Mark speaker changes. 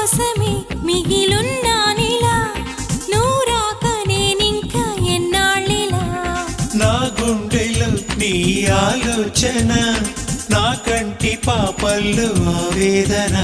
Speaker 1: కోసమే మిగిలున్నానిలా నూరాక నేనింక ఎన్నాళ్ళిలా
Speaker 2: నా గుండెలో నీ ఆలోచన నా కంటి పాపల్లో ఆవేదన